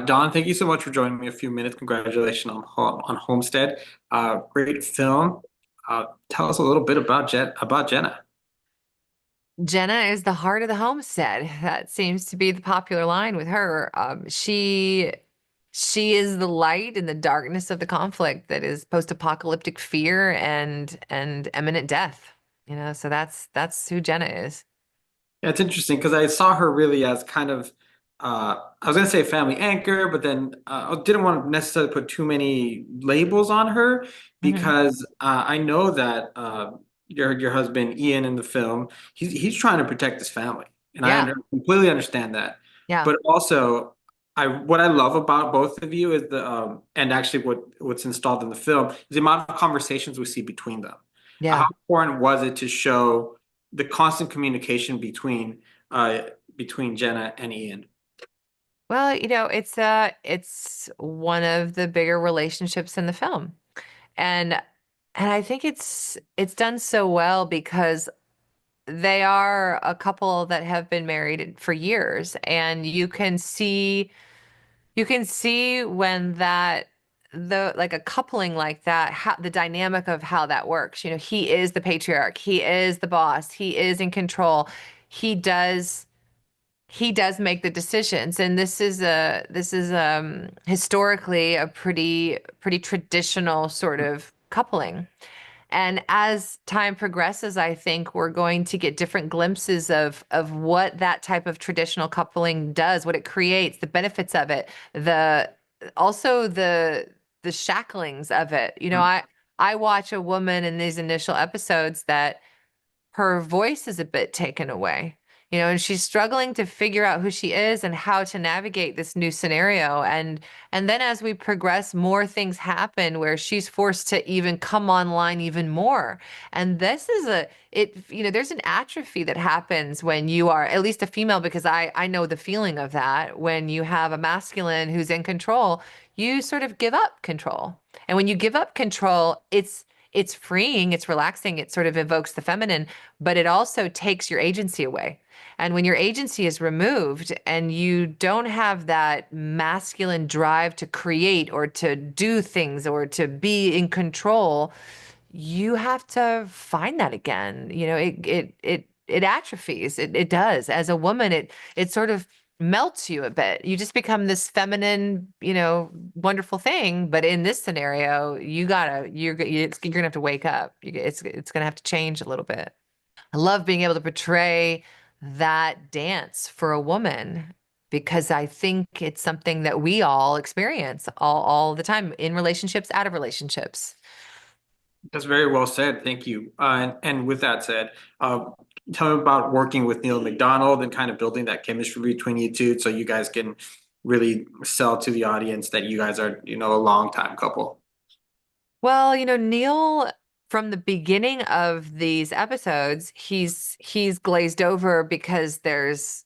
Dawn, thank you so much for joining me a few minutes. Congratulations on Homestead. Great film. Tell us a little bit about Jenna. Jenna is the heart of the homestead. That seems to be the popular line with her. She is the light in the darkness of the conflict that is post-apocalyptic fear and imminent death. So that's who Jenna is. Yeah, it's interesting because I saw her really as kind of I was gonna say family anchor, but then I didn't want to necessarily put too many labels on her Hmm. because I know that your husband Ian in the film he's trying to protect his family, and Yeah, completely understand that. yeah, But also, what I love about both of you is the and actually what's installed in the film is the amount of conversations we see between them. How yeah. important was it to show the constant communication uh between Jenna and Ian? Well, it's one of the bigger relationships in the film. And and I think it's done so well because they are a couple that have been married for years, and you can see when that the like a coupling like that, how the dynamic of how that works. He is the patriarch, he is the boss, he is in control. He does he does make the decisions, and this is historically a pretty traditional sort of coupling. And as time progresses, I think we're going to get different glimpses of what that type of traditional coupling does, what it creates, the benefits of it, the also the shacklings of it. I watch a woman in these initial episodes that her voice is a bit taken away. And she's struggling to figure out who she is and how to navigate this new scenario. And then as we progress, more things happen where she's forced to even come online even more. And this is there's an atrophy that happens when you are at least a female, because I know the feeling of that. When you have a masculine who's in control, you sort of give up control. And when you give up control, it's freeing, it's relaxing, it sort of evokes the feminine, but it also takes your agency away. And when your agency is removed and you don't have that masculine drive to create or to do things or to be in control, you have to find that again. It atrophies. It does. As a woman, it sort of melts you a bit. You just become this feminine, wonderful thing. But in this scenario, you're gonna have to wake up. It's gonna have to change a little bit. I love being able to portray that dance for a woman, because I think it's something that we all experience all the time, in relationships, out of relationships. That's very well said. Thank you. And with that said, tell me about working with Neil McDonald and kind of building that chemistry between you two so you guys can really sell to the audience that you guys are, a long time couple. Well, Neil, from the beginning of these episodes, he's glazed over because there's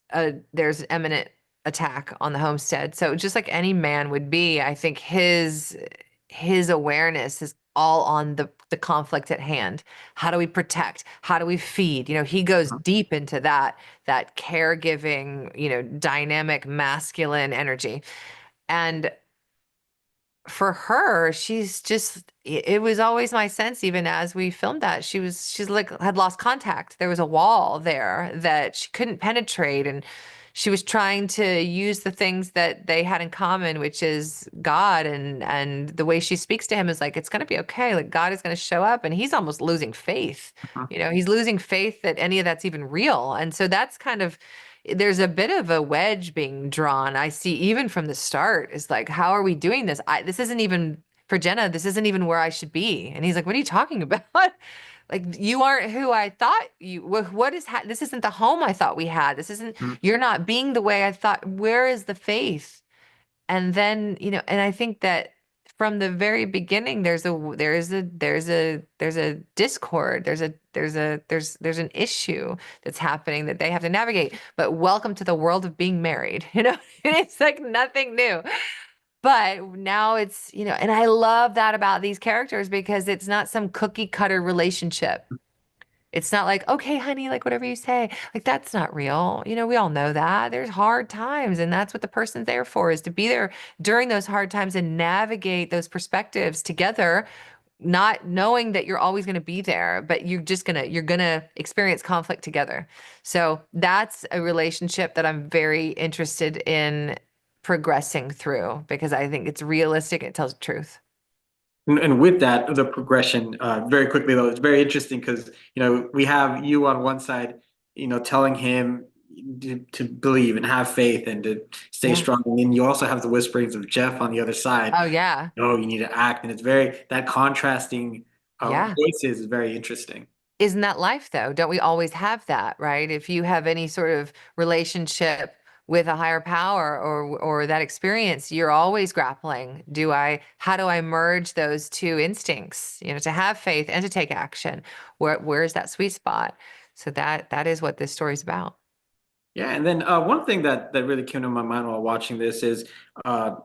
imminent attack on the homestead. So just like any man would be, I think his awareness is all on the conflict at hand. How do we protect? How do we feed? He goes deep into that caregiving, dynamic masculine energy. And for her, it was always my sense, even as we filmed that, she's like had lost contact. There was a wall there that she couldn't penetrate, and she was trying to use the things that they had in common, which is God, and the way she speaks to him is like, it's gonna be okay. Like, God is gonna show up, and he's almost losing faith. He's losing faith that any of that's even real. And so that's kind of, there's a bit of a wedge being drawn. I see even from the start is like, how are we doing this? This isn't even for Jenna. This isn't even where I should be. And he's like, what are you talking about? Like, you aren't who I thought you. What is this? Isn't the home I thought we had. This isn't. You're not being the way I thought. Where is the faith? And then, and I think that from the very beginning, there's a discord. There's an issue that's happening that they have to navigate. But welcome to the world of being married. It's like nothing new. But now and I love that about these characters, because it's not some cookie cutter relationship. It's not like, okay, honey, like whatever you say. Like that's not real. You know, we all know that. There's hard times, and that's what the person's there for, is to be there during those hard times and navigate those perspectives together, not knowing that you're always going to be there, but you're going to experience conflict together. So that's a relationship that I'm very interested in progressing through because I think it's realistic, it tells the truth. And with that, the progression, very quickly though, it's very interesting because, we have you on one side, telling him to believe and have faith and to stay Yeah. strong. And then you also have the whisperings of Jeff on the other side. Oh yeah. No, you need to act. And it's that contrasting Yeah. voices is very interesting. Isn't that life though? Don't we always have that, right? If you have any sort of relationship with a higher power or that experience, you're always grappling. How do I merge those two instincts, to have faith and to take action? Where's that sweet spot? So that is what this story's about. Yeah. And then one thing that really came to my mind while watching this is uh,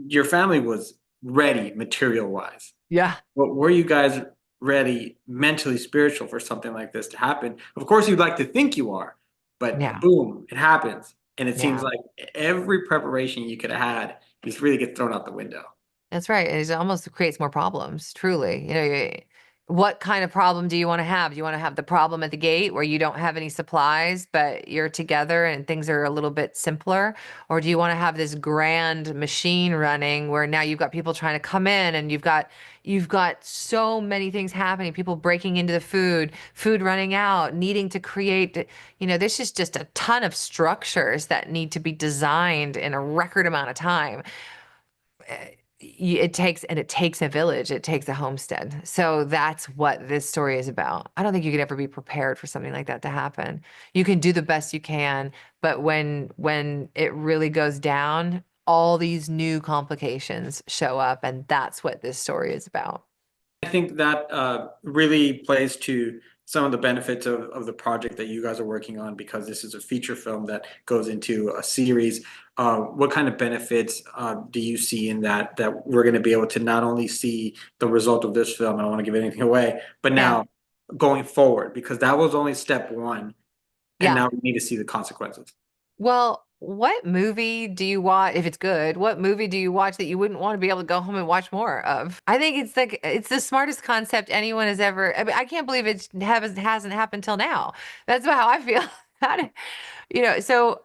your family was ready material wise. Yeah. But were you guys ready mentally, spiritual for something like this to happen? Of course, you'd like to think you are, but Yeah. boom, it happens. And it seems Yeah. like every preparation you could have had just really gets thrown out the window. That's right. It almost creates more problems, truly. What kind of problem do you want to have? Do you want to have the problem at the gate where you don't have any supplies, but you're together and things are a little bit simpler? Or do you want to have this grand machine running where now you've got people trying to come in and you've got so many things happening, people breaking into the food running out, needing to create, this is just a ton of structures that need to be designed in a record amount of time. It takes a village, it takes a homestead. So that's what this story is about. I don't think you could ever be prepared for something like that to happen. You can do the best you can, but when it really goes down, all these new complications show up, and that's what this story is about. I think that really plays to some of the benefits of the project that you guys are working on because this is a feature film that goes into a series. What kind of benefits do you see in that we're going to be able to not only see the result of this film, I don't want to give anything away, but Yeah. now going forward, because that was only step one, and Yeah. now we need to see the consequences. Well, what movie do you watch, if it's good, what movie do you watch that you wouldn't want to be able to go home and watch more of? I think it's the smartest concept anyone has ever. I mean, I can't believe hasn't happened till now. That's how I feel about it. So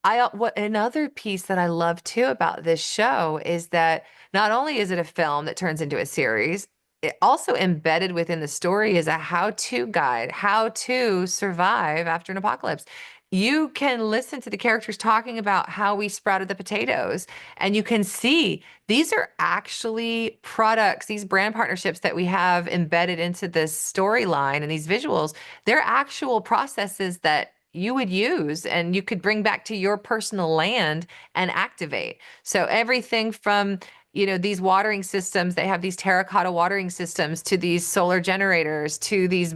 what another piece that I love too about this show is that not only is it a film that turns into a series, it also embedded within the story is a how-to guide, how to survive after an apocalypse. You can listen to the characters talking about how we sprouted the potatoes, and you can see these are actually products, these brand partnerships that we have embedded into this storyline and these visuals, they're actual processes that you would use and you could bring back to your personal land and activate. So everything from these watering systems, they have these terracotta watering systems to these solar generators to these,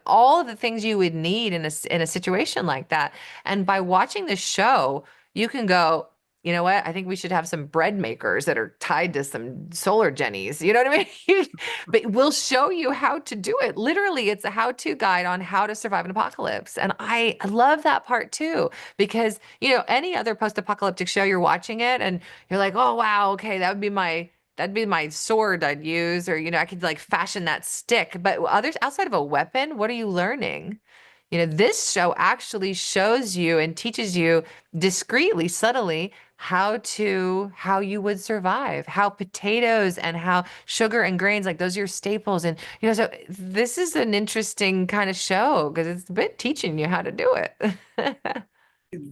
all of the things you would need in a situation like that. And by watching the show, you can go, you know what? I think we should have some bread makers that are tied to some solar jennies. You know what I mean? But we'll show you how to do it. Literally, it's a how-to guide on how to survive an apocalypse. And I love that part too, because, any other post-apocalyptic show, you're watching it and you're like, oh, wow, okay, that'd be my sword I'd use, or, I could like fashion that stick. But others outside of a weapon, what are you learning? This show actually shows you and teaches you discreetly, subtly, how you would survive, how potatoes and how sugar and grains, like those are your staples. And, so this is an interesting kind of show because it's a bit teaching you how to do it.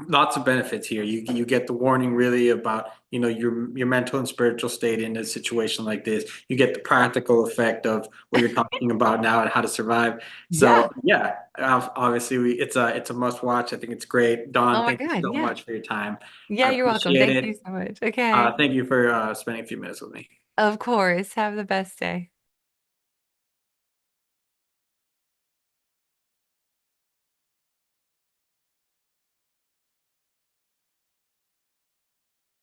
Lots of benefits here. You get the warning really about your mental and spiritual state in a situation like this. You get the practical effect of what you're talking about now and how to survive. Yeah. So yeah, obviously it's a must watch. I think it's great. Oh Dawn, my thank you God. so Yeah. much for your time. Yeah, I you're welcome. appreciate Thank you it. so much. Okay. Thank you for spending a few minutes with me. Of course. Have the best day.